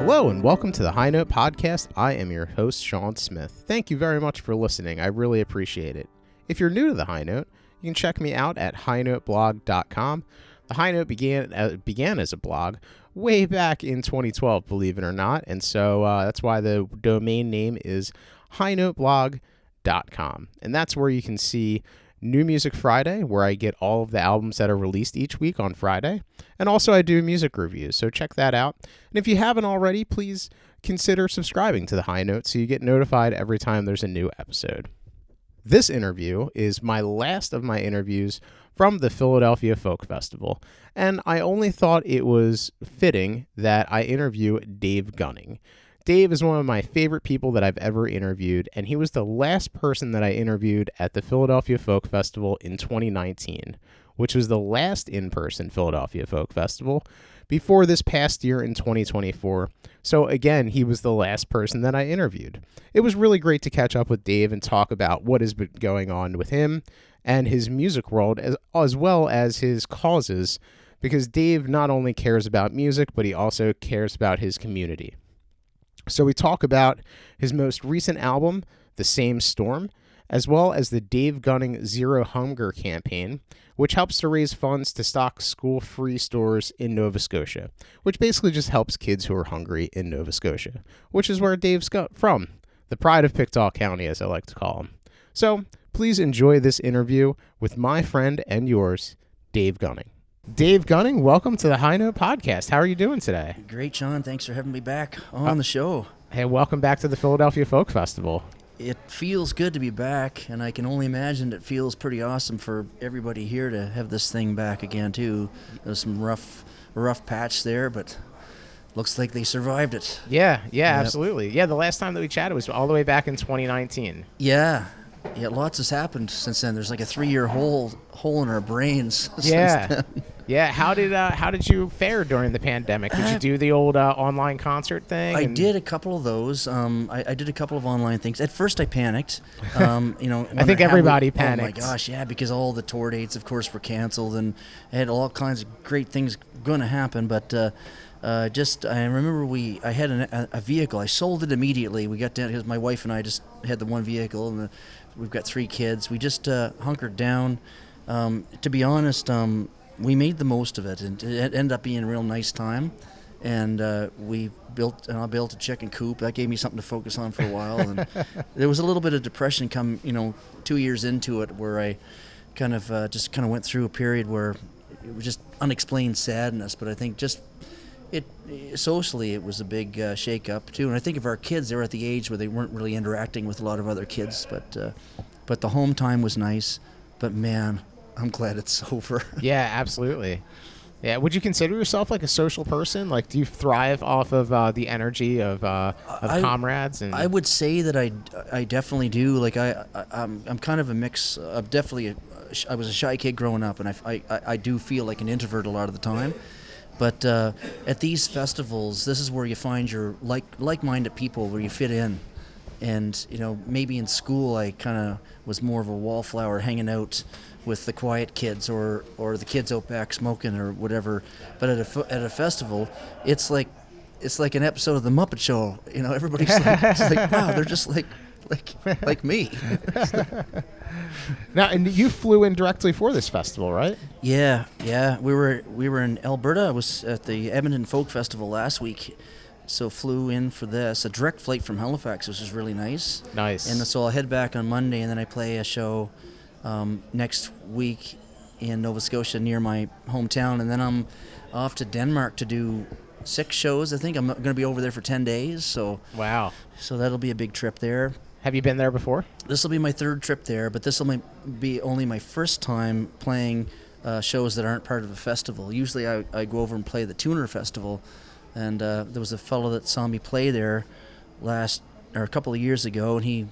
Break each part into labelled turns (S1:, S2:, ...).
S1: Hello and welcome to the High Note Podcast. I am your host, Sean Smith. Thank you very much for listening. I really appreciate it. If you're new to the High Note, you can check me out at highnoteblog.com. The High Note began as a blog way back in 2012, believe it or not, and so that's why the domain name is highnoteblog.com. And that's where you can see New Music Friday, where I get all of the albums that are released each week on Friday. And also I do music reviews, so check that out. And if you haven't already, please consider subscribing to the High Note so you get notified every time there's a new episode. This interview is my last of my interviews from the Philadelphia Folk Festival, and I only thought it was fitting that I interview Dave Gunning. Dave is one of my favorite people that I've ever interviewed, and he was the last person that I interviewed at the Philadelphia Folk Festival in 2019, which was the last in-person Philadelphia Folk Festival before this past year in 2024. So again, he was the last person that I interviewed. It was really great to catch up with Dave and talk about what has been going on with him and his music world, as well as his causes, because Dave not only cares about music, but he also cares about his community. So we talk about his most recent album, The Same Storm, as well as the Dave Gunning Zero Hunger campaign, which helps to raise funds to stock school-free stores in Nova Scotia, which basically just helps kids who are hungry in Nova Scotia, which is where Dave's from, the pride of Pictou County, as I like to call him. So please enjoy this interview with my friend and yours, Dave Gunning. Dave Gunning, welcome to the High Note Podcast. How are you doing today?
S2: Great, Sean. Thanks for having me back on the show.
S1: Hey, welcome back to the Philadelphia Folk Festival.
S2: It feels good to be back, and I can only imagine it feels pretty awesome for everybody here to have this thing back again, too. There's some rough patch there, but looks like they survived it.
S1: Yeah, absolutely. Yeah, the last time that we chatted was all the way back in 2019.
S2: Yeah, lots has happened since then. There's like a 3-year hole in our brains since then.
S1: Yeah, how did you fare during the pandemic? Did you do the old online concert thing?
S2: I did a couple of those. I did a couple of online things. At first, I panicked.
S1: I think everybody panicked.
S2: Oh my gosh, yeah, because all the tour dates, of course, were canceled, and I had all kinds of great things going to happen. But I remember I had a vehicle. I sold it immediately. We got down because my wife and I just had the one vehicle, and we've got 3 kids. We just hunkered down. To be honest, we made the most of it, and it ended up being a real nice time. And I built a chicken coop. That gave me something to focus on for a while. And there was a little bit of depression 2 years into it, where I kind of went through a period where it was just unexplained sadness. But I think socially it was a big shake-up too. And I think of our kids, they were at the age where they weren't really interacting with a lot of other kids. But the home time was nice. But man, I'm glad it's over. Yeah,
S1: absolutely. Yeah, would you consider yourself like a social person? Like, do you thrive off of the energy of comrades? And
S2: I would say that I definitely do. Like, I'm kind of a mix. I was a shy kid growing up, and I do feel like an introvert a lot of the time. But at these festivals, this is where you find your like-minded people, where you fit in. And maybe in school I kind of was more of a wallflower, hanging out with the quiet kids or the kids out back smoking or whatever. But at a festival, it's like an episode of the Muppet Show. Everybody's like, wow, they're just like me.
S1: Now, and you flew in directly for this festival, right?
S2: Yeah. We were in Alberta. I was at the Edmonton Folk Festival last week. So flew in for this, a direct flight from Halifax, which is really nice.
S1: Nice.
S2: And so I'll head back on Monday, and then I play a show next week in Nova Scotia near my hometown, and then I'm off to Denmark to do 6 shows. I think I'm going to be over there for 10 days. So
S1: wow.
S2: So that'll be a big trip there.
S1: Have you been there before?
S2: This will be my 3rd trip there, but this will be only my first time playing shows that aren't part of a festival. Usually I go over and play the Tuner Festival. And there was a fellow that saw me play there a couple of years ago, and he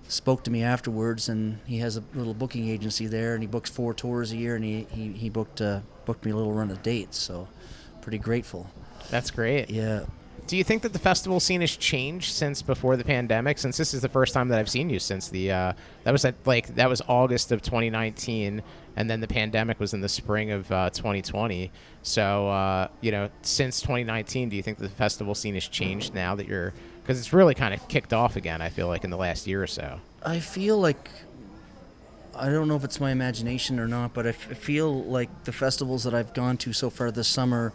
S2: spoke to me afterwards. And he has a little booking agency there, and he books 4 tours a year, and he booked me a little run of dates. So, pretty grateful.
S1: That's great.
S2: Yeah.
S1: Do you think that the festival scene has changed since before the pandemic? Since this is the first time that I've seen you since that was August of 2019, and then the pandemic was in the spring of 2020. So since 2019, do you think the festival scene has changed now that because it's really kind of kicked off again? I feel like in the last year or so.
S2: I feel like, I don't know if it's my imagination or not, but I feel like the festivals that I've gone to so far this summer,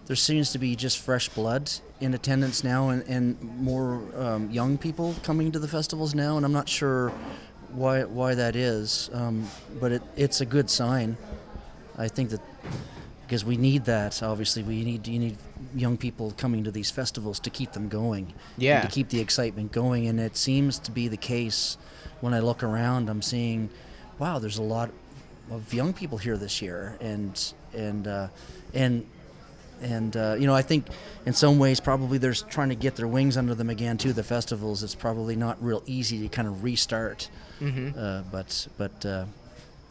S2: there seems to be just fresh blood in attendance now, and more young people coming to the festivals now, and I'm not sure why that is, but it's a good sign. I think that because we need that. Obviously, you need young people coming to these festivals to keep them going,
S1: Yeah,
S2: and to keep the excitement going, and it seems to be the case. When I look around, I'm seeing, wow, there's a lot of young people here this year, and I think in some ways probably they're trying to get their wings under them again too. The festivals, it's probably not real easy to kind of restart, but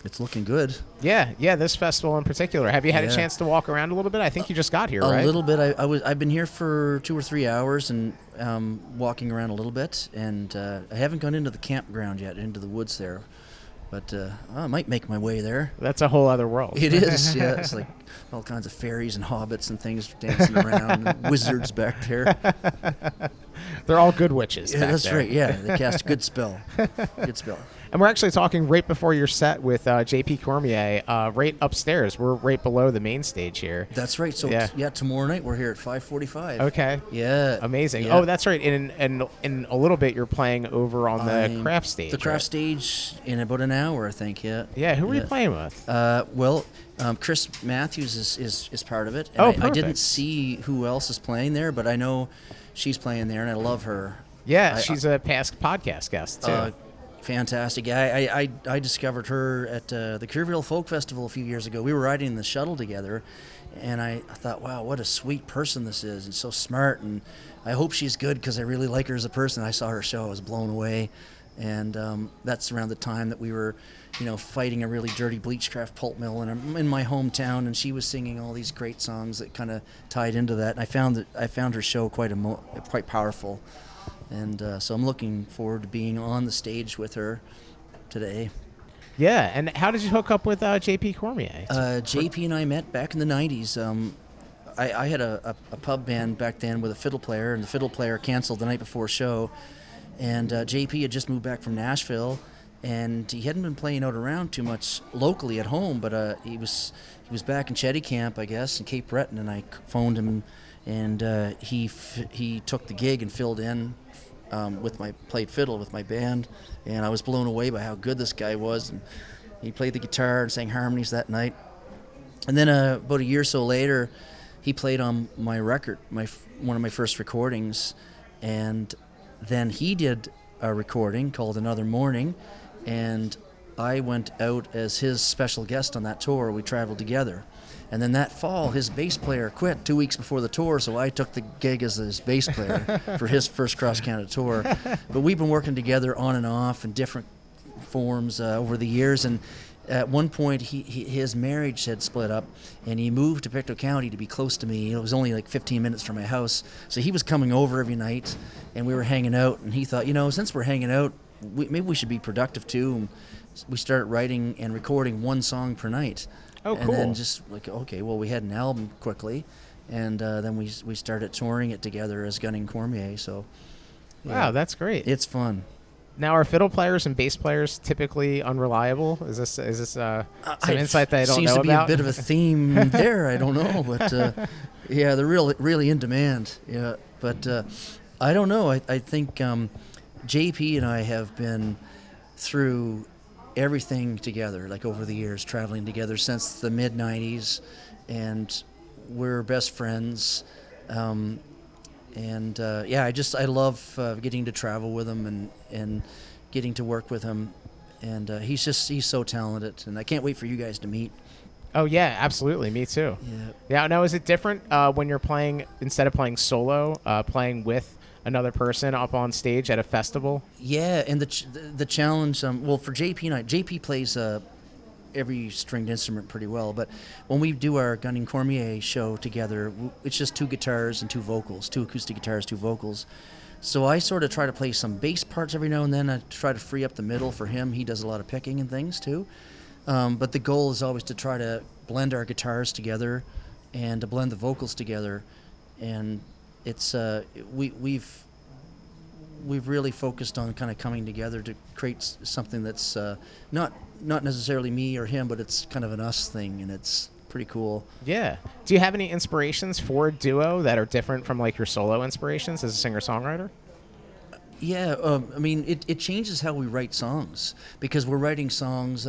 S2: it's looking good.
S1: Yeah. This festival in particular. Have you had a chance to walk around a little bit? I think you just got here, right?
S2: A little bit. I've been here for 2 or 3 hours and walking around a little bit, and I haven't gone into the campground yet, into the woods there. But I might make my way there.
S1: That's a whole other world.
S2: It is, yeah. It's like all kinds of fairies and hobbits and things dancing around, and wizards back there.
S1: They're all good witches.
S2: Yeah, that's right. Yeah, they cast a good spell. Good spell.
S1: And we're actually talking right before your set with JP Cormier, right upstairs. We're right below the main stage here.
S2: That's right. So tomorrow night we're here at 5:45.
S1: Okay.
S2: Yeah.
S1: Amazing.
S2: Yeah.
S1: Oh, that's right. In a little bit, you're playing over on the craft stage.
S2: The craft stage in about an hour, I think. Yeah.
S1: Yeah. Who are you playing with?
S2: Chris Matthews is part of it. And
S1: Perfect.
S2: I didn't see who else is playing there, but I know she's playing there, and I love her.
S1: Yeah, she's a past podcast guest too.
S2: Fantastic. I discovered her at the Kerrville Folk Festival a few years ago. We were riding in the shuttle together, and I thought, wow, what a sweet person this is, and so smart, and I hope she's good because I really like her as a person. I saw her show. I was blown away, and that's around the time that we were, fighting a really dirty bleachcraft pulp mill in my hometown, and she was singing all these great songs that kind of tied into that. And I found her show quite powerful. And so I'm looking forward to being on the stage with her today.
S1: Yeah, and how did you hook up with JP Cormier?
S2: JP and I met back in the 90s. I had a pub band back then with a fiddle player, and the fiddle player canceled the night before a show. And JP had just moved back from Nashville, and he hadn't been playing out around too much locally at home, but he was back in Chetty Camp, I guess, in Cape Breton, and I phoned him, and he took the gig and filled in played fiddle with my band, and I was blown away by how good this guy was. And he played the guitar and sang harmonies that night. And then about a year or so later, he played on my record, one of my first recordings, and then he did a recording called Another Morning, and I went out as his special guest on that tour. We traveled together. And then that fall, his bass player quit 2 weeks before the tour, so I took the gig as his bass player for his first cross-Canada tour. But we've been working together on and off in different forms over the years, and at one point his marriage had split up, and he moved to Pictou County to be close to me. It was only like 15 minutes from my house, so he was coming over every night, and we were hanging out, and he thought, since we're hanging out, maybe we should be productive too. And we started writing and recording one song per night.
S1: Oh, cool.
S2: And then just like, okay, well, we had an album quickly, and then we started touring it together as Gunning Cormier. So,
S1: wow, that's great.
S2: It's fun.
S1: Now, are fiddle players and bass players typically unreliable? Is this some insight that I don't know about?
S2: Seems to be a bit of a theme there. I don't know, but they're really in demand. Yeah, but I don't know. I think JP and I have been through everything together, like over the years, traveling together since the mid-90s, and we're best friends. I love getting to travel with him and getting to work with him, and he's so talented, and I can't wait for you guys to meet.
S1: Oh yeah, absolutely, me too. Yeah. Now, is it different when you're playing, instead of playing solo, playing with another person up on stage at a festival?
S2: Yeah, and the challenge, for JP and I, JP plays every stringed instrument pretty well. But when we do our Gunning Cormier show together, it's just 2 guitars and 2 vocals, 2 acoustic guitars, 2 vocals. So I sort of try to play some bass parts every now and then. I try to free up the middle for him. He does a lot of picking and things too. But the goal is always to try to blend our guitars together and to blend the vocals together. And it's we've really focused on kind of coming together to create something that's not necessarily me or him, but it's kind of an us thing, and it's pretty cool.
S1: Yeah. Do you have any inspirations for a duo that are different from like your solo inspirations as a singer-songwriter?
S2: Yeah, I mean, it changes how we write songs, because we're writing songs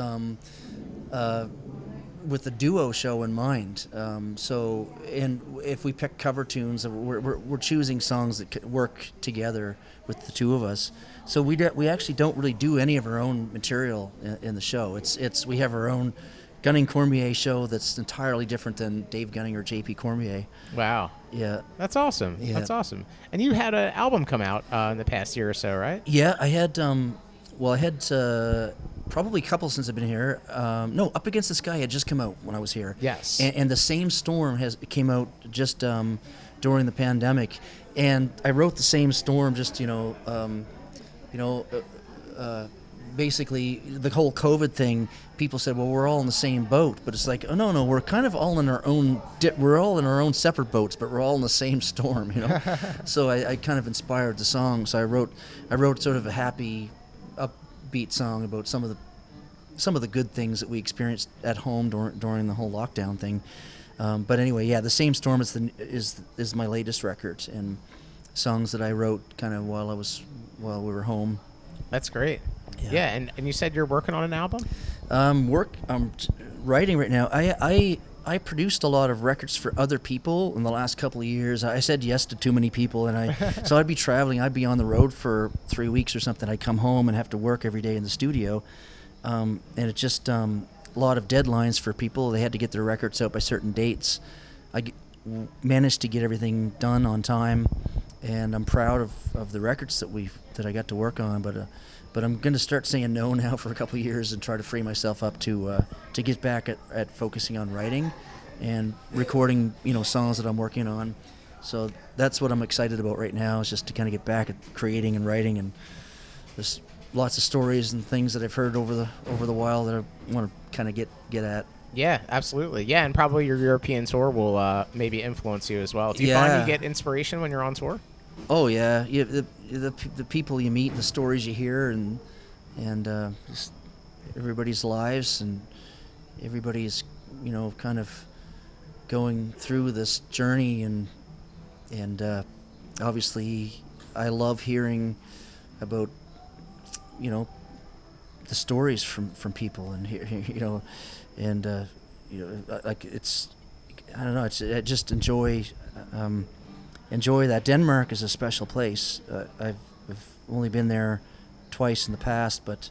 S2: with the duo show in mind. So, and if we pick cover tunes, we're choosing songs that could work together with the 2 of us. So we actually don't really do any of our own material in the show. It's we have our own Gunning Cormier show that's entirely different than Dave Gunning or JP Cormier.
S1: Wow.
S2: Yeah.
S1: That's awesome.
S2: Yeah.
S1: That's awesome. And you had an album come out in the past year or so, right?
S2: Yeah, I had probably a couple since I've been here. No, Up Against the Sky had just come out when I was here.
S1: Yes.
S2: And The Same Storm came out just during the pandemic, and I wrote The Same Storm just basically the whole COVID thing. People said, well, we're all in the same boat, but it's like, oh no, we're kind of all in our own we're all in our own separate boats, but we're all in the same storm, So I kind of inspired the song. So I wrote sort of a happy, upbeat song about some of the good things that we experienced at home during the whole lockdown thing. But anyway, yeah, The Same Storm is my latest record, and songs that I wrote kind of while we were home.
S1: That's great. Yeah, and you said you're working on an album?
S2: I'm writing right now. I produced a lot of records for other people in the last couple of years. I said yes to too many people, and so I'd be traveling. I'd be on the road for 3 weeks or something. I'd come home and have to work every day in the studio, and it's just a lot of deadlines for people. They had to get their records out by certain dates. Managed to get everything done on time, and I'm proud of the records that I got to work on. But I'm going to start saying no now for a couple of years and try to free myself up to get back at focusing on writing and recording, songs that I'm working on. So that's what I'm excited about right now, is just to kind of get back at creating and writing. And there's lots of stories and things that I've heard over the while that I want to kind of get at.
S1: Yeah, absolutely. Yeah, and probably your European tour will maybe influence you as well. Do you find you get inspiration when you're on tour?
S2: Oh yeah, the people you meet, and the stories you hear, and just everybody's lives, and everybody's kind of going through this journey, and obviously I love hearing about the stories from people, and like it's, I don't know, I just enjoy that. Denmark is a special place. I've only been there twice in the past, but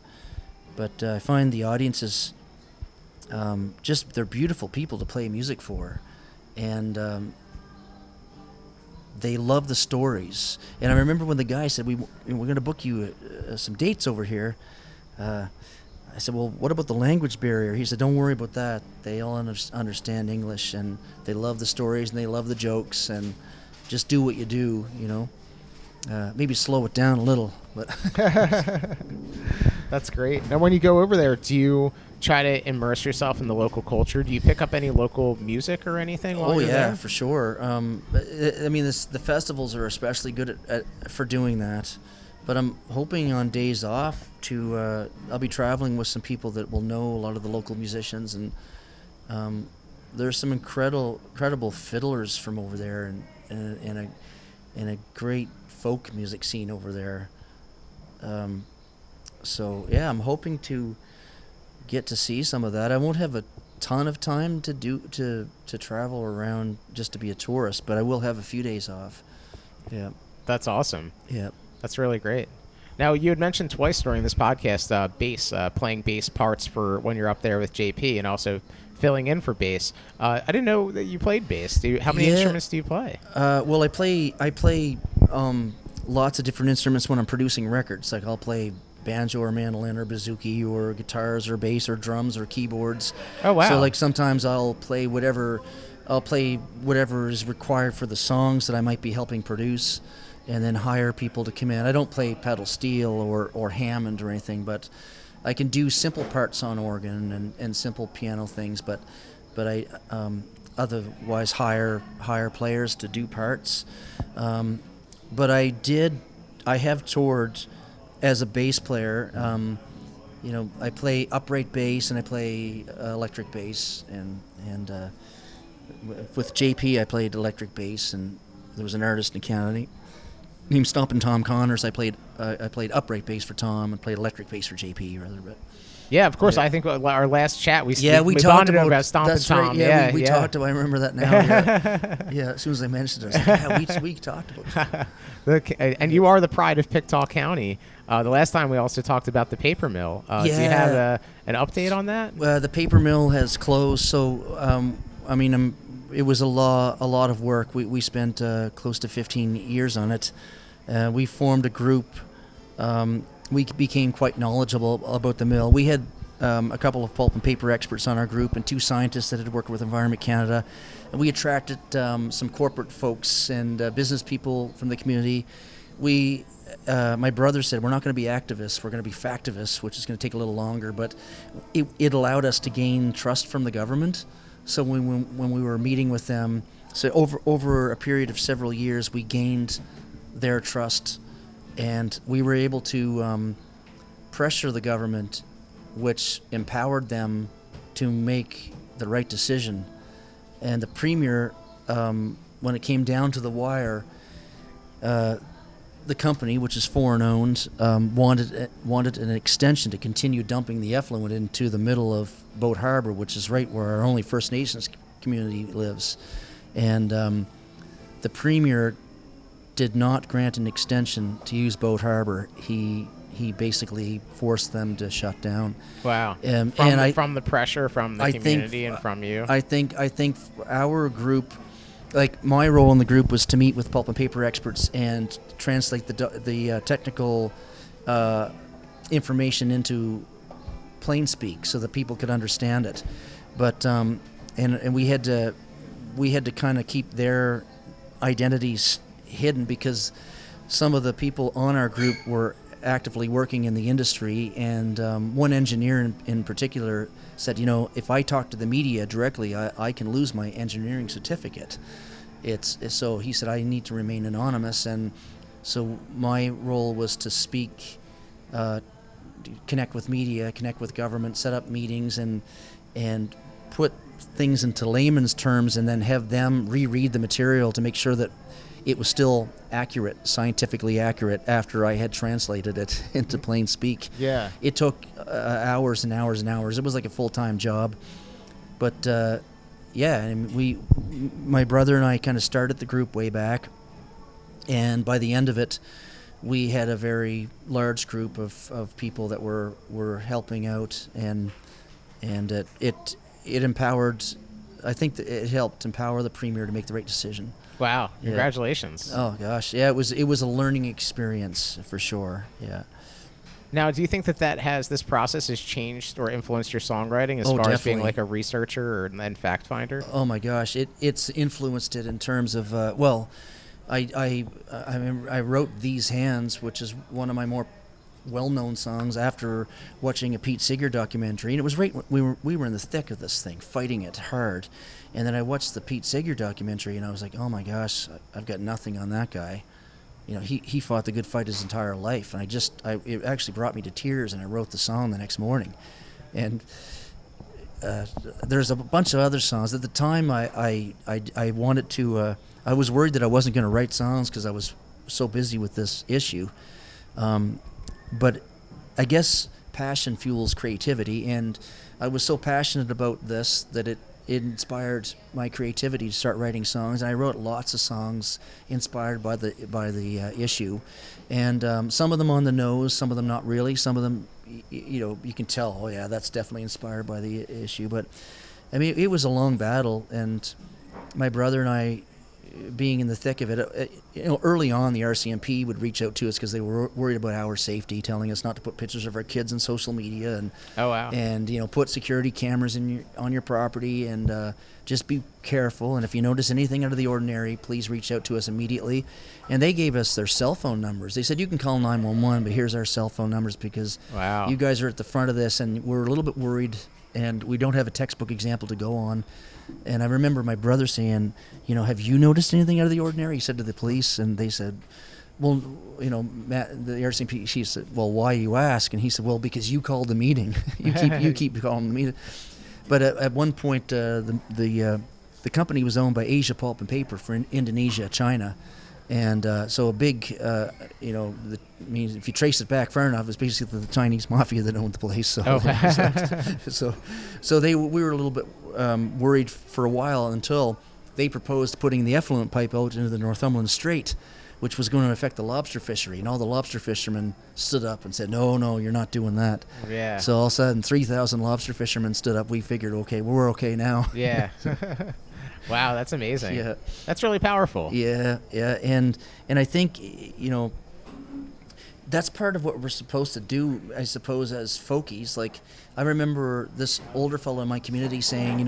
S2: I find the audiences just, they're beautiful people to play music for, and they love the stories. And I remember when the guy said, we're going to book you some dates over here. I said, well, what about the language barrier? He said, don't worry about that. They all understand English, and they love the stories, and they love the jokes, and just do what you do, maybe slow it down a little. But
S1: That's great. Now, when you go over there, do you try to immerse yourself in the local culture? Do you pick up any local music or anything while you're there?
S2: For sure. I mean, the festivals are especially good for doing that. But I'm hoping on days off I'll be traveling with some people that will know a lot of the local musicians, and there's some incredible fiddlers from over there, and a great folk music scene over there. So yeah, I'm hoping to get to see some of that. I won't have a ton of time to travel around just to be a tourist, but I will have a few days off. Yeah.
S1: That's awesome.
S2: Yeah.
S1: That's really great. Now, you had mentioned twice during this podcast bass, playing bass parts for when you're up there with JP, and also filling in for bass. I didn't know that you played bass. How many instruments do you play?
S2: Well, I play lots of different instruments when I'm producing records. Like I'll play banjo or mandolin or bouzouki or guitars or bass or drums or keyboards.
S1: Oh, wow.
S2: So like sometimes I'll play whatever is required for the songs that I might be helping produce, and then hire people to come in. I don't play pedal steel or Hammond or anything, but I can do simple parts on organ and simple piano things, but I otherwise hire players to do parts. But I have toured as a bass player. I play upright bass and I play electric bass, and with JP I played electric bass, and there was an artist in Canada named Stompin' Tom Connors. I played upright bass for Tom and played electric bass for JP rather, but.
S1: Yeah, of course.
S2: Yeah.
S1: I think our last chat we
S2: talked
S1: bonded about Stompin'
S2: that's
S1: Tom.
S2: Right. Yeah, we
S1: yeah.
S2: talked about. I remember that now. Yeah. Yeah. As soon as I mentioned it, I was like, we talked about that.
S1: And you are the pride of Pictou County. The last time we also talked about the paper mill. Do you have an update on that?
S2: The paper mill has closed. So, it was a lot of work. We spent close to 15 years on it. We formed a group. We became quite knowledgeable about the mill. We had a couple of pulp and paper experts on our group and 2 scientists that had worked with Environment Canada. And we attracted some corporate folks and business people from the community. My brother said, we're not going to be activists, we're going to be factivists, which is going to take a little longer, but it allowed us to gain trust from the government. So when we were meeting with them, so over a period of several years, we gained their trust, and we were able to pressure the government, which empowered them to make the right decision. And the premier, when it came down to the wire, the company, which is foreign-owned, wanted an extension to continue dumping the effluent into the middle of Boat Harbor, which is right where our only First Nations community lives. And the premier did not grant an extension to use Boat Harbor. He basically forced them to shut down.
S1: Wow. From the pressure from the community and from you.
S2: I think our group, like my role in the group, was to meet with pulp and paper experts and translate the technical information into plain speak so that people could understand it. But and we had to kind of keep their identities hidden, because some of the people on our group were actively working in the industry, and one engineer in particular said, if I talk to the media directly, I can lose my engineering certificate. So he said I need to remain anonymous, and so my role was to speak, connect with media, connect with government, set up meetings, and put things into layman's terms, and then have them reread the material to make sure that it was still accurate, scientifically accurate, after I had translated it into plain speak.
S1: Yeah.
S2: It took hours and hours and hours. It was like a full-time job. But and my brother and I kind of started the group way back, and by the end of it, we had a very large group of people that were helping out, and it empowered. I think that it helped empower the premier to make the right decision.
S1: Wow! Congratulations.
S2: Yeah. Oh gosh, yeah, it was a learning experience for sure. Yeah.
S1: Now, do you think that this process has changed or influenced your songwriting as far
S2: definitely.
S1: as being like a researcher and fact finder?
S2: Oh my gosh, it's influenced it in terms of I remember I wrote These Hands, which is one of my more well-known songs, after watching a Pete Seeger documentary, and it was right when we were in the thick of this thing, fighting it hard, and then I watched the Pete Seeger documentary, and I was like, oh my gosh, I've got nothing on that guy. He fought the good fight his entire life, and it actually brought me to tears, and I wrote the song the next morning. And there's a bunch of other songs. At the time, I wanted to. I was worried that I wasn't going to write songs because I was so busy with this issue. But I guess passion fuels creativity, and I was so passionate about this that it inspired my creativity to start writing songs. And I wrote lots of songs inspired by the issue, and some of them on the nose, some of them not really. Some of them, you can tell, oh yeah, that's definitely inspired by the issue. But I mean, it was a long battle, and my brother and I being in the thick of it, early on, the RCMP would reach out to us because they were worried about our safety, telling us not to put pictures of our kids on social media and
S1: Oh, wow.
S2: and put security cameras on your property, and just be careful. And if you notice anything out of the ordinary, please reach out to us immediately. And they gave us their cell phone numbers. They said, you can call 911, but here's our cell phone numbers because
S1: Wow.
S2: you guys are at the front of this, and we're a little bit worried, and we don't have a textbook example to go on. And I remember my brother saying, have you noticed anything out of the ordinary? He said to the police, and they said, well, Matt, the RCMP, she said, well, why you ask? And he said, well, because you called the meeting. you keep calling the meeting. But at one point, the company was owned by Asia Pulp and Paper for Indonesia, China. And so a big, means if you trace it back far enough, it's basically the Chinese mafia that owned the place. So, so we were a little bit worried for a while until they proposed putting the effluent pipe out into the Northumberland Strait, which was going to affect the lobster fishery. And all the lobster fishermen stood up and said, no, you're not doing that.
S1: Yeah.
S2: So all of a sudden, 3,000 lobster fishermen stood up. We figured, okay, we're okay now.
S1: Yeah. Wow, that's amazing.
S2: Yeah.
S1: That's really powerful.
S2: Yeah, and I think that's part of what we're supposed to do, I suppose, as folkies. Like, I remember this older fellow in my community saying,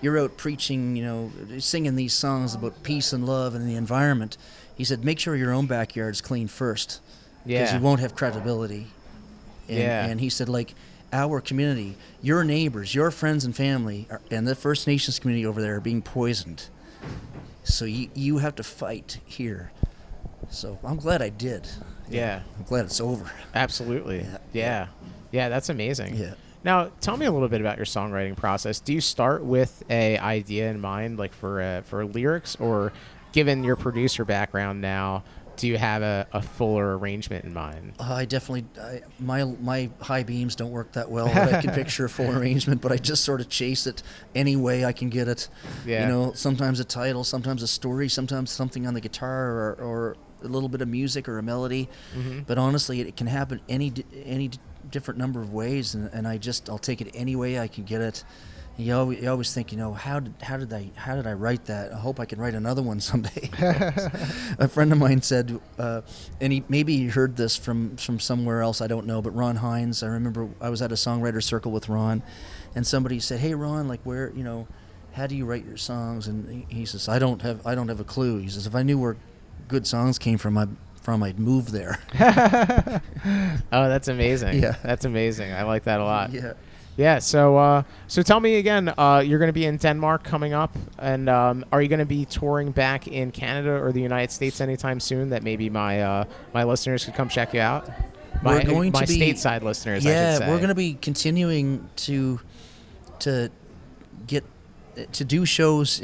S2: you're out preaching, singing these songs about peace and love and the environment. He said, make sure your own backyard's clean first, because you won't have credibility. And he said, like, our community, your neighbors, your friends and family, and the First Nations community over there are being poisoned. So you have to fight here. So I'm glad I did.
S1: Yeah.
S2: I'm glad it's over.
S1: Absolutely. Yeah, that's amazing.
S2: Yeah.
S1: Now, tell me a little bit about your songwriting process. Do you start with a idea in mind, like for lyrics, or given your producer background now, do you have a fuller arrangement in mind?
S2: I definitely, my high beams don't work that well. That I can picture a full arrangement, but I just sort of chase it any way I can get it.
S1: Yeah.
S2: Sometimes a title, sometimes a story, sometimes something on the guitar or a little bit of music or a melody.
S1: Mm-hmm.
S2: But honestly, it can happen any different number of ways, and I'll take it any way I can get it. You always think, how did I write that? I hope I can write another one someday. A friend of mine said, and maybe he heard this from somewhere else, I don't know, but Ron Hines, I remember I was at a songwriter circle with Ron, and somebody said, hey Ron, like where, how do you write your songs? And he says, I don't have a clue. He says, if I knew where good songs came from, I'd move there.
S1: Oh, that's amazing.
S2: Yeah.
S1: That's amazing. I like that a lot.
S2: Yeah.
S1: Yeah, so tell me again, you're going to be in Denmark coming up, and are you going to be touring back in Canada or the United States anytime soon that maybe my listeners could come check you out?
S2: We're going to be
S1: stateside listeners, I should say.
S2: We're going to be continuing to get to do shows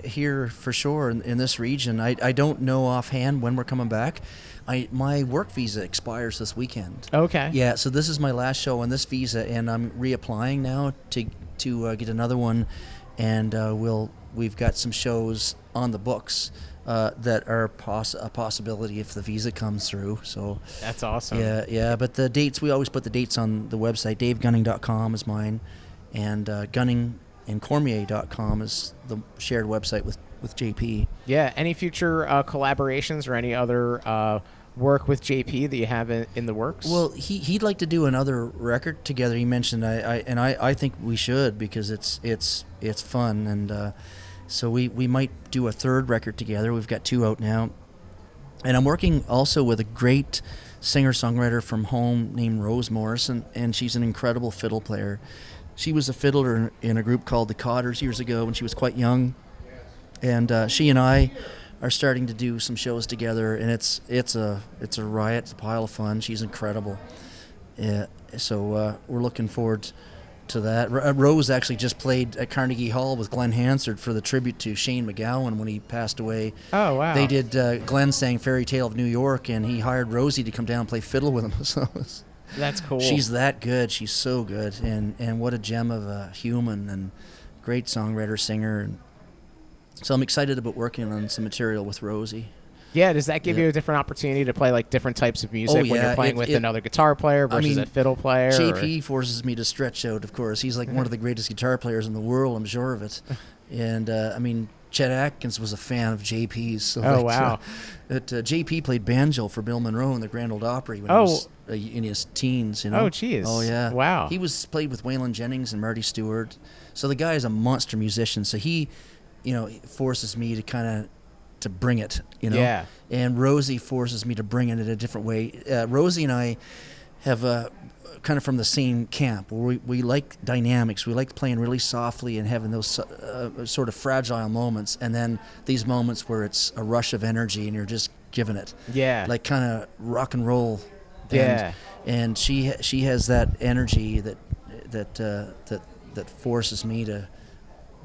S2: here for sure in this region. I don't know offhand when we're coming back. My work visa expires this weekend.
S1: Okay.
S2: Yeah, so this is my last show on this visa, and I'm reapplying now to get another one, and we've got some shows on the books that are a possibility if the visa comes through. So
S1: that's awesome.
S2: Yeah. But the dates, we always put the dates on the website. DaveGunning.com is mine, and GunningandCormier.com is the shared website with JP.
S1: Yeah. Any future collaborations or any other work with JP that you have in the works?
S2: Well, he'd like to do another record together. He mentioned I think we should, because it's fun, and so we might do a third record together. We've got 2 out now, and I'm working also with a great singer-songwriter from home named Rose Morrison, and she's an incredible fiddle player. She was a fiddler in a group called the Cotters years ago when she was quite young. And she and I are starting to do some shows together, and it's a riot. It's a pile of fun. She's incredible. So we're looking forward to that. Rose actually just played at Carnegie Hall with Glenn Hansard for the tribute to Shane MacGowan when he passed away.
S1: Oh, wow.
S2: They did, Glenn sang Fairy Tale of New York, and he hired Rosie to come down and play fiddle with him. So
S1: that's cool.
S2: She's that good. She's so good, and what a gem of a human, and great songwriter, singer, and so I'm excited about working on some material with Rosie.
S1: Yeah, does that give you a different opportunity to play like different types of music when you're playing with another guitar player versus a fiddle player?
S2: JP forces me to stretch out, of course. He's like one of the greatest guitar players in the world, I'm sure of it. And Chet Atkins was a fan of JP's. So
S1: Oh, wow.
S2: JP played banjo for Bill Monroe in the Grand Ole Opry when he
S1: Oh.
S2: was in his teens, you know.
S1: Oh, geez.
S2: Oh, yeah.
S1: Wow.
S2: He played with Waylon Jennings and Marty Stewart. So the guy is a monster musician. So he, forces me to kind of to bring it,
S1: Yeah.
S2: And Rosie forces me to bring it in a different way. Rosie and I have kind of from the same camp where we like dynamics. We like playing really softly and having those sort of fragile moments, and then these moments where it's a rush of energy and you're just giving it.
S1: Yeah.
S2: Like kind of rock and roll.
S1: Yeah.
S2: And she has that energy that forces me to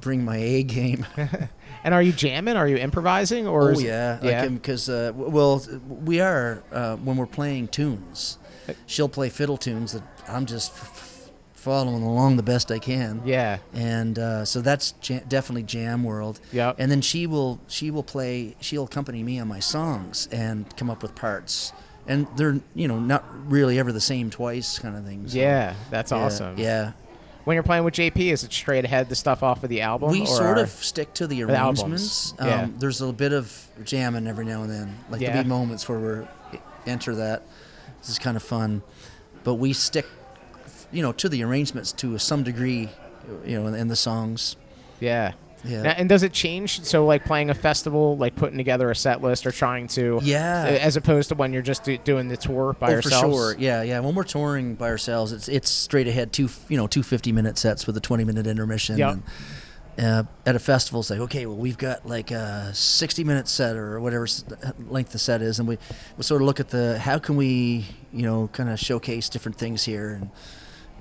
S2: bring my A game.
S1: And are you jamming? Are you improvising? Or
S2: because we are when we're playing tunes. She'll play fiddle tunes that I'm just following along the best I can.
S1: Yeah.
S2: And so that's definitely jam world.
S1: Yep.
S2: And then she'll accompany me on my songs and come up with parts. And they're not really ever the same twice kind of things. So.
S1: Yeah, that's awesome.
S2: Yeah.
S1: When you're playing with JP, is it straight ahead the stuff off of the album?
S2: We sort of stick to the arrangements.
S1: Yeah.
S2: There's a bit of jamming every now and then. Like there'll be moments where we enter that. This is kind of fun. But we stick, to the arrangements to some degree, in the songs.
S1: Yeah.
S2: Yeah.
S1: Now, and does it change? So, like playing a festival, like putting together a set list or trying to, as opposed to when you're just doing the tour by yourselves?
S2: For sure. Yeah. When we're touring by ourselves, it's straight ahead, two 50-minute sets with a 20-minute intermission.
S1: Yep.
S2: And, at a festival, it's like, okay, well, we've got like a 60-minute set or whatever length the set is, and we sort of look at how can we, kind of showcase different things here,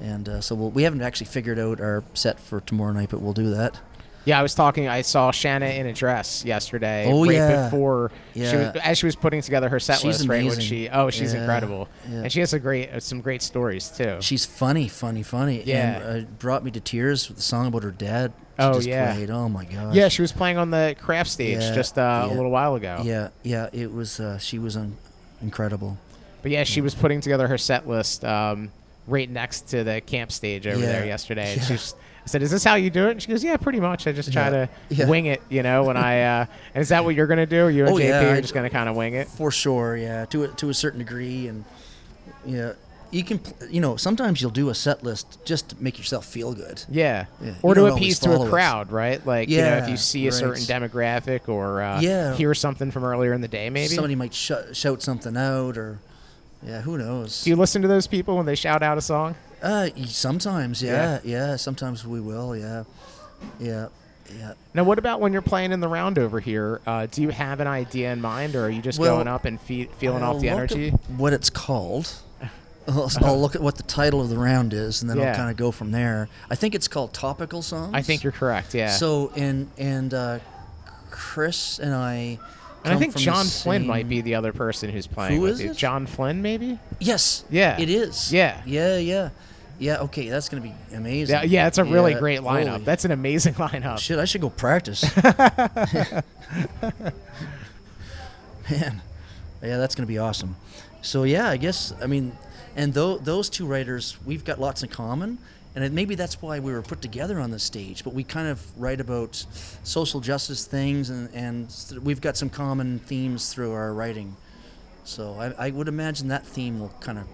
S2: and so we haven't actually figured out our set for tomorrow night, but we'll do that.
S1: Yeah, I saw Shanna in a dress yesterday. Before as she was putting together her set list.
S2: Amazing.
S1: Right? She's incredible. Yeah. And she has some great stories too.
S2: She's funny.
S1: Yeah.
S2: And brought me to tears with the song about her dad. Played. Oh my gosh.
S1: Yeah, she was playing on the craft stage a little while ago.
S2: Yeah, it was she was incredible.
S1: But yeah, she was putting together her set list right next to the camp stage over there yesterday. And I said, "Is this how you do it?" And she goes, "Yeah, pretty much. I just try to wing it, when I." And is that what you're gonna do? You and JP are just gonna kind of wing it?
S2: For sure, yeah. To a certain degree, and you can, sometimes you'll do a set list just to make yourself feel good.
S1: Yeah. Or to appease to a crowd, right? Like, if you see a certain demographic or hear something from earlier in the day, maybe
S2: somebody might shout something out, or who knows?
S1: Do you listen to those people when they shout out a song?
S2: Sometimes, yeah. Sometimes we will, yeah.
S1: Now, what about when you're playing in the round over here? Do you have an idea in mind, or are you just going up and feeling off the energy?
S2: What it's called. I'll look at what the title of the round is, and then I'll kind of go from there. I think it's called Topical Songs.
S1: I think you're correct, yeah.
S2: So, and Chris and I...
S1: And I think John Flynn might be the other person who's playing with you. John Flynn, maybe?
S2: Yes.
S1: Yeah.
S2: It is.
S1: Yeah.
S2: Yeah, okay, that's going to be amazing.
S1: Yeah, it's a really great lineup. That's an amazing lineup.
S2: Shit, I should go practice. Man. Yeah, that's going to be awesome. So, I guess, and those two writers, we've got lots in common, and maybe that's why we were put together on the stage, but we kind of write about social justice things, and we've got some common themes through our writing. So I would imagine that theme will kind of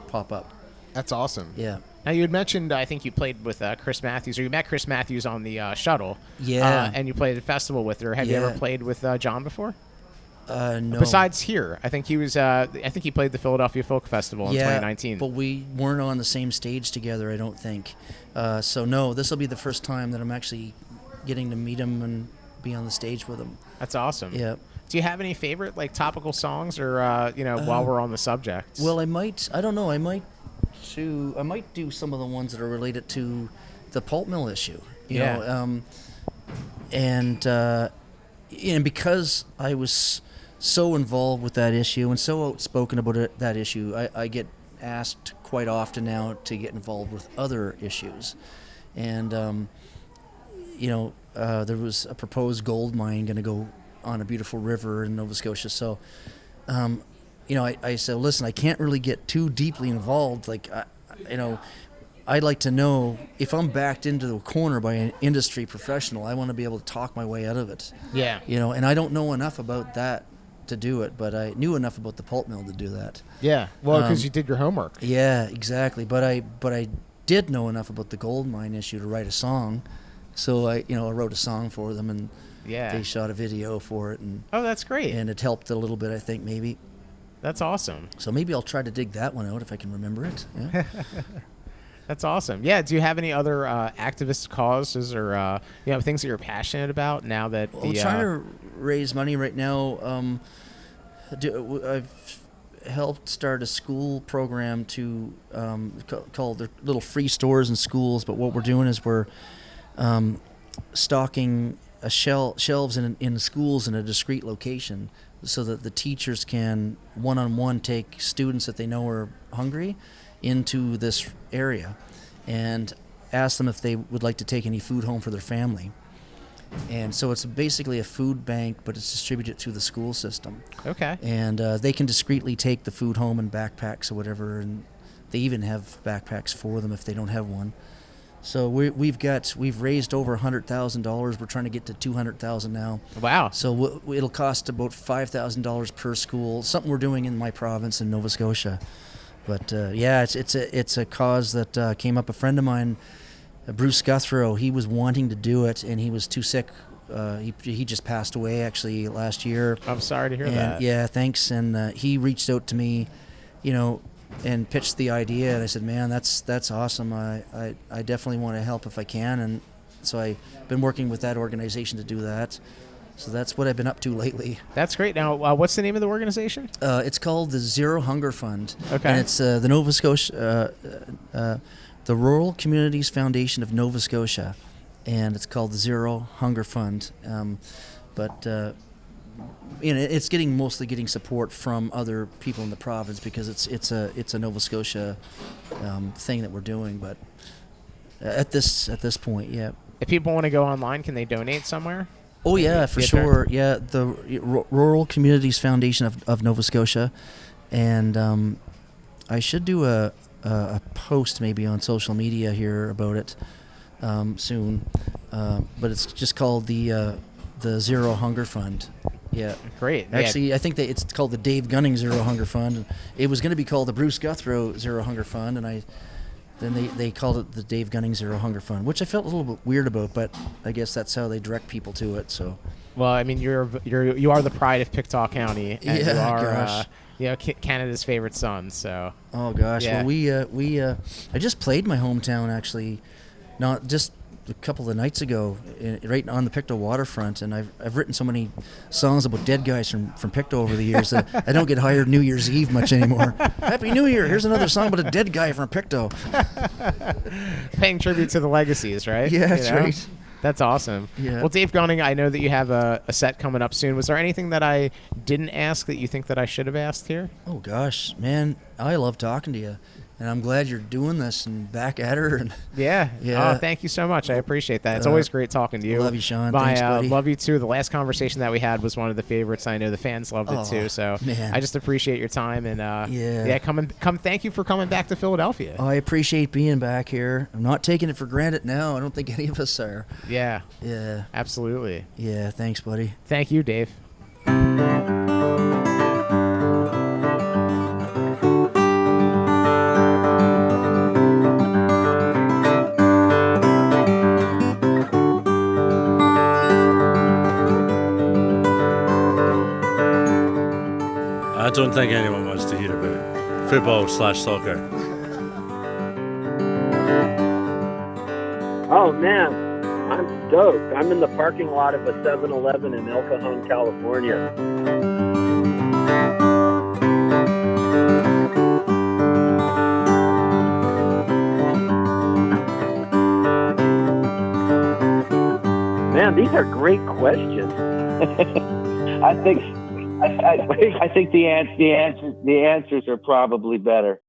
S2: pop up.
S1: That's awesome.
S2: Yeah.
S1: Now, you had mentioned, I think you played with Chris Matthews, or you met Chris Matthews on the shuttle.
S2: Yeah.
S1: And you played at a festival with her. Have you ever played with John before?
S2: No.
S1: Besides here, I think he was. I think he played the Philadelphia Folk Festival in 2019.
S2: But we weren't on the same stage together, I don't think. So no, this will be the first time that I'm actually getting to meet him and be on the stage with him.
S1: That's awesome.
S2: Yeah.
S1: Do you have any favorite topical songs, or while we're on the subject?
S2: Well, I might. I don't know. I might do some of the ones that are related to the pulp mill issue. You know, and because I was so involved with that issue and so outspoken about that issue, I get asked quite often now to get involved with other issues. And, there was a proposed gold mine going to go on a beautiful river in Nova Scotia. So, I said, listen, I can't really get too deeply involved. I'd like to know if I'm backed into the corner by an industry professional. I want to be able to talk my way out of it.
S1: Yeah.
S2: And I don't know enough about that to do it, but I knew enough about the pulp mill to do that.
S1: Yeah. Well, because you did your homework.
S2: Yeah, exactly. But I did know enough about the gold mine issue to write a song. So I wrote a song for them, and they shot a video for it, and
S1: that's great.
S2: And it helped a little bit, I think, maybe.
S1: That's awesome.
S2: So maybe I'll try to dig that one out if I can remember it. Yeah.
S1: That's awesome. Yeah. Do you have any other activist causes or things that you're passionate about now that
S2: I'm trying to raise money right now. I've helped start a school program to called their little free stores in schools. But what we're doing is we're stocking shelves in schools in a discrete location, so that the teachers can one-on-one take students that they know are hungry into this area and ask them if they would like to take any food home for their family. And so it's basically a food bank, but it's distributed through the school system. Okay. And they can discreetly take the food home in backpacks or whatever, and they even have backpacks for them if they don't have one. So we've raised over $100,000. We're trying to get to $200,000 now. Wow! So it'll cost about $5,000 per school. Something we're doing in my province in Nova Scotia. But it's a cause that came up. A friend of mine, Bruce Guthrow, he was wanting to do it, and he was too sick. He just passed away actually last year.
S1: I'm sorry to hear that.
S2: Yeah, thanks. And he reached out to me, and pitched the idea, and I said, man, that's awesome. I definitely want to help if I can. And so I've been working with that organization to do that. So that's what I've been up to lately. That's great. Now, what's the name of the organization? It's called the Zero Hunger Fund. Okay. And it's the Nova Scotia, the Rural Communities Foundation of Nova Scotia, and it's called the Zero Hunger Fund. It's mostly getting support from other people in the province because it's a Nova Scotia thing that we're doing. But at this point, yeah. If people want to go online, can they donate somewhere? Oh yeah, for sure. Yeah, the Rural Communities Foundation of Nova Scotia, and I should do a post maybe on social media here about it soon. But it's just called the Zero Hunger Fund. Yeah, great. Actually, I think it's called the Dave Gunning Zero Hunger Fund. It was going to be called the Bruce Guthrow Zero Hunger Fund, and then they called it the Dave Gunning Zero Hunger Fund, which I felt a little bit weird about, but I guess that's how they direct people to it. So, well, I mean, you are the pride of Pictou County, and you are Canada's favorite son. So, oh gosh, yeah. Well, I just played my hometown actually, not just a couple of nights ago, right on the Pictou waterfront, and I've written so many songs about dead guys from Pictou over the years that I don't get hired New Year's Eve much anymore. Happy New Year! Here's another song about a dead guy from Pictou. Paying tribute to the legacies, right? Yeah, that's right. That's awesome. Yeah. Well, Dave Gunning, I know that you have a set coming up soon. Was there anything that I didn't ask that you think that I should have asked here? Oh gosh, man, I love talking to you. And I'm glad you're doing this and back at her. And yeah. Oh, thank you so much. I appreciate that. It's always great talking to you. Love you, Sean. Thanks, buddy. Love you too. The last conversation that we had was one of the favorites. I know the fans loved it too. So man. I just appreciate your time and come. Thank you for coming back to Philadelphia. Oh, I appreciate being back here. I'm not taking it for granted now. I don't think any of us are. Yeah. Yeah. Absolutely. Yeah. Thanks, buddy. Thank you, Dave.
S3: I don't think anyone wants to hear about football/soccer.
S4: Oh man, I'm stoked. I'm in the parking lot of a 7-Eleven in El Cajon, California. Man, these are great questions. I think the answers are probably better.